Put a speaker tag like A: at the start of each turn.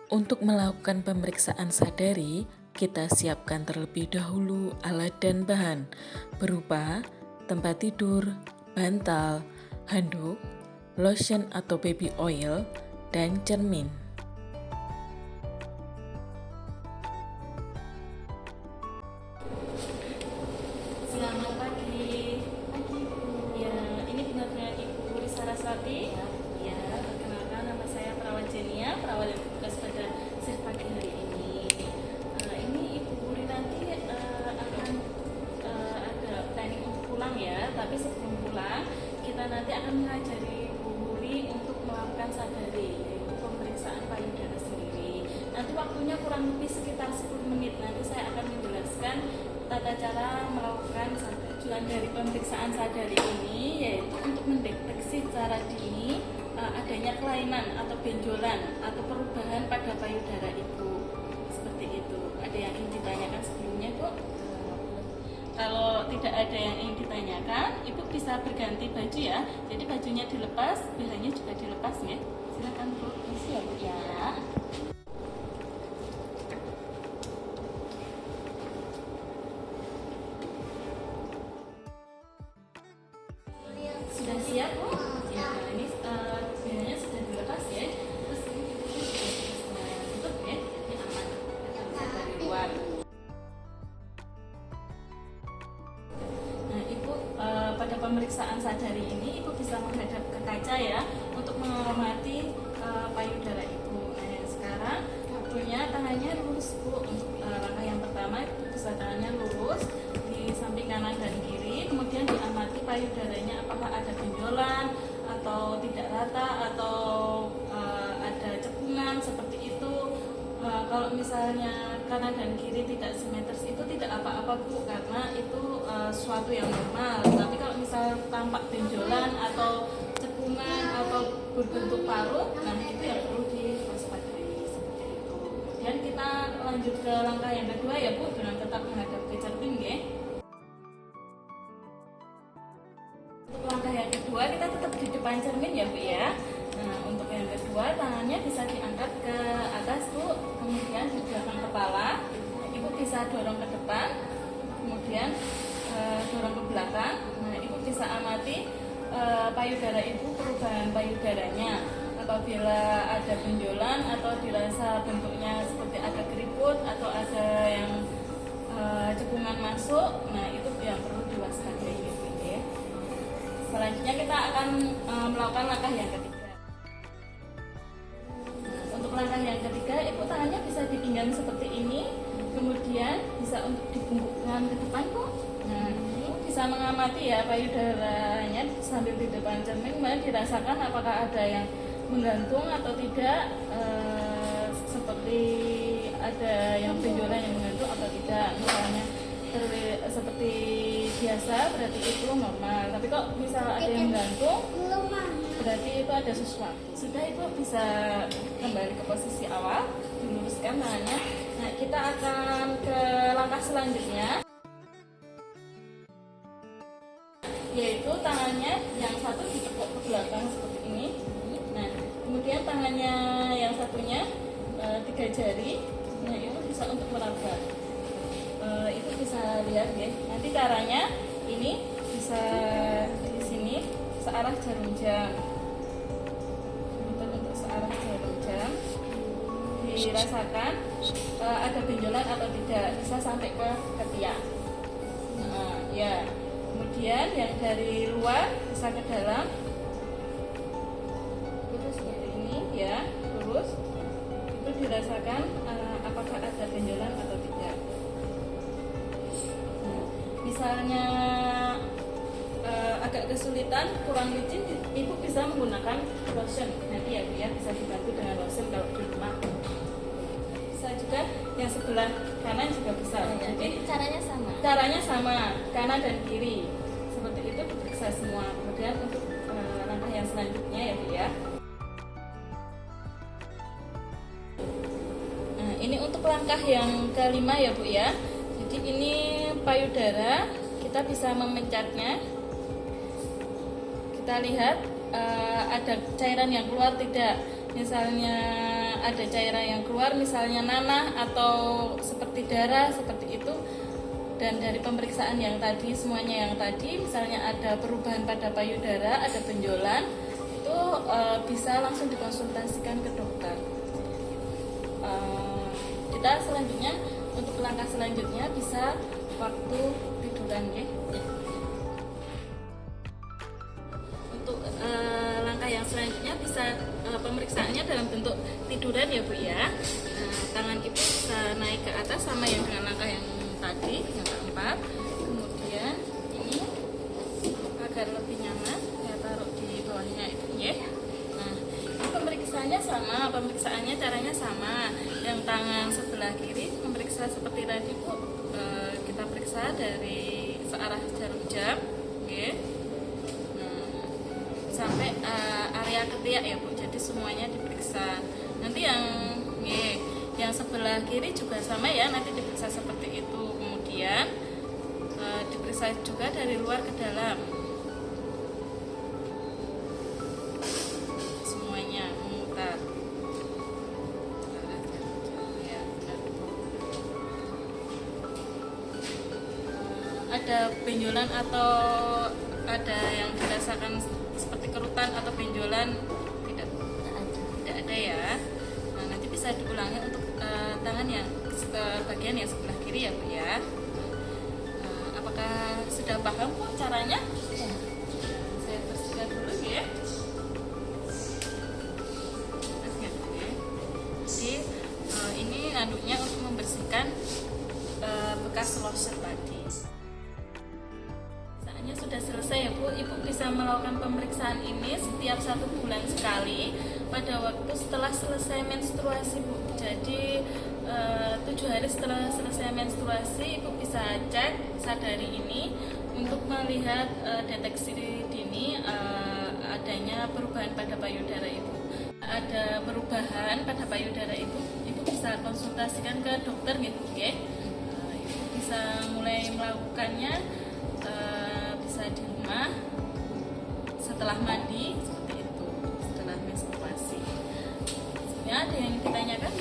A: Untuk melakukan pemeriksaan sadari, kita siapkan terlebih dahulu alat dan bahan berupa tempat tidur, bantal, handuk, lotion atau baby oil, dan cermin.
B: Selamat pagi. Pagi, Bu. Ya, ini benar-benar Ibu Risa Raswati. Ya, perkenalkan nama saya Perawat Jenia, perawat yang bertugas pada shift pagi hari ini. Ini Ibu Wuri nanti akan ada planning untuk pulang ya, tapi sebelum pulang kita nanti akan mengajari Bu Wuri untuk melakukan sadari, yaitu pemeriksaan payudara sendiri. Nanti waktunya kurang lebih sekitar 10 menit. Nanti saya akan menjelaskan tata cara melakukan tujuan dari pemeriksaan sadari ini yaitu untuk mendeteksi secara dini adanya kelainan atau benjolan atau perubahan pada payudara ibu. Seperti itu. Ada yang ingin ditanyakan sebelumnya, Bu? Kalau tidak ada yang ingin ditanyakan, ibu bisa berganti baju ya. Jadi bajunya dilepas, BH-nya juga dilepas ya. Silakan, Bu. Isi ya, Bu ya. Sudah siap, Bu? Ya, ini BH-nya sudah dilepas ya. Terus ini sudah tutup ya, jadi aman. Kita dari luar. Nah, Ibu pada pemeriksaan sadari ini Ibu bisa menghadap ke kaca ya untuk mengamati payudara Ibu. Nah, yang sekarang waktunya tangannya lurus, Bu. Untuk langkah yang pertama Ibu bisa tangannya lurus di samping kanan dan kiri, kemudian diamati payudaranya apakah ada benjolan atau tidak rata atau ada cekungan seperti itu. Kalau misalnya kanan dan kiri tidak simetris itu tidak apa-apa, Bu, karena itu suatu yang normal. Tapi kalau misal tampak benjolan atau cekungan atau berbentuk parut, nah itu yang perlu diwaspadai seperti itu. Kemudian kita lanjut ke langkah yang kedua ya, Bu, dengan tetap menghadap ke cermin ya. Untuk langkah yang kedua kita tetap di depan cermin ya, Bu ya. Nah, untuk yang kedua tangannya bisa diangkat ke atas, Bu, kemudian di belakang kepala. Ibu bisa dorong ke depan, kemudian dorong ke belakang. Nah, Ibu bisa amati payudara Ibu, perubahan payudaranya. Apabila ada benjolan atau dirasa bentuknya seperti ada keriput atau ada yang cekungan masuk, nah itu yang perlu diwaspadai gitu ya. Selanjutnya kita akan melakukan langkah yang ketiga. Untuk langkah yang ketiga, Ibu tangannya bisa dipinggang seperti ini, kemudian bisa untuk dibungkukkan ke depan, Bu. Nah, Ibu bisa mengamati ya payudaranya sambil di depan cermin, kemudian dirasakan apakah ada yang menggantung atau tidak, seperti ada yang benjolan yang menggantung atau tidak. Misalnya seperti biasa berarti itu normal, tapi kok misal ada yang menggantung berarti itu ada sesuatu. Sudah, Ibu bisa kembali ke posisi awal, diluruskan tangannya. Nah, kita akan ke langkah selanjutnya, yaitu tangannya yang satu ditekuk ke belakang seperti ini. Nah, kemudian tangannya yang satunya 3 jari, nah itu bisa untuk meraba. Itu bisa lihat ya. Nanti caranya ini bisa di sini searah jarum jam. Untuk searah jarum jam dirasakan ada benjolan atau tidak, bisa sampai ke ketiak. Nah, ya. Kemudian yang dari luar bisa ke dalam. Lurus seperti ini ya, lurus. Itu dirasakan apakah ada benjolan atau tidak. Misalnya agak kesulitan, kurang licin, Ibu bisa menggunakan lotion. Nanti ya, Bu ya, bisa dibantu dengan lotion kalau di rumah. Bisa juga yang sebelah kanan juga bisa. Jadi caranya sama, kanan dan kiri. Seperti itu diperiksa semua. Kemudian untuk langkah yang selanjutnya ya, Bu ya. Nah, ini untuk langkah yang kelima ya, Bu ya. Jadi ini payudara, kita bisa memencatnya. Kita lihat ada cairan yang keluar tidak. Misalnya ada cairan yang keluar, misalnya nanah atau seperti darah seperti itu, dan dari pemeriksaan yang tadi, semuanya yang tadi, misalnya ada perubahan pada payudara, ada benjolan, itu bisa langsung dikonsultasikan ke dokter. Kita selanjutnya, untuk langkah selanjutnya bisa waktu tiduran ya. Untuk langkah yang selanjutnya bisa pemeriksaannya dalam bentuk tiduran ya Bu ya. Tangan Ibu bisa naik ke atas sama yang dengan langkah yang tadi, yang keempat. Kemudian ini agar lebih nyaman ya, taruh di bawahnya itu ya. Nah, ini pemeriksaannya sama, caranya sama. Yang tangan sebelah kiri memeriksa seperti tadi Bu, kita periksa dari searah jarum jam, ya. Sampai area ketiak ya Bu, jadi semuanya diperiksa. Nanti yang sebelah kiri juga sama ya, nanti diperiksa seperti itu. Kemudian diperiksa juga dari luar ke dalam, semuanya memutar. Ada benjolan atau ada yang dirasakan seperti kerutan atau benjolan? Tidak ada ya. Nah, nanti bisa diulangi untuk tangan yang bagian yang sebelah kiri ya Bu ya. Apakah sudah paham Bu caranya? Ya. Saya bersihkan dulu ya. Jadi ini anduknya untuk membersihkan bekas lotion tadi. Sudah selesai ya Bu, Ibu bisa melakukan pemeriksaan ini setiap 1 bulan sekali pada waktu setelah selesai menstruasi Bu. Jadi 7 hari setelah selesai menstruasi Ibu bisa cek sadari ini untuk melihat deteksi dini adanya perubahan pada payudara Ibu. Ada perubahan pada payudara Ibu bisa konsultasikan ke dokter gitu ya. Ibu bisa mulai melakukannya bisa di rumah setelah mandi seperti itu, setelah menstruasi. Ada yang ditanyakan?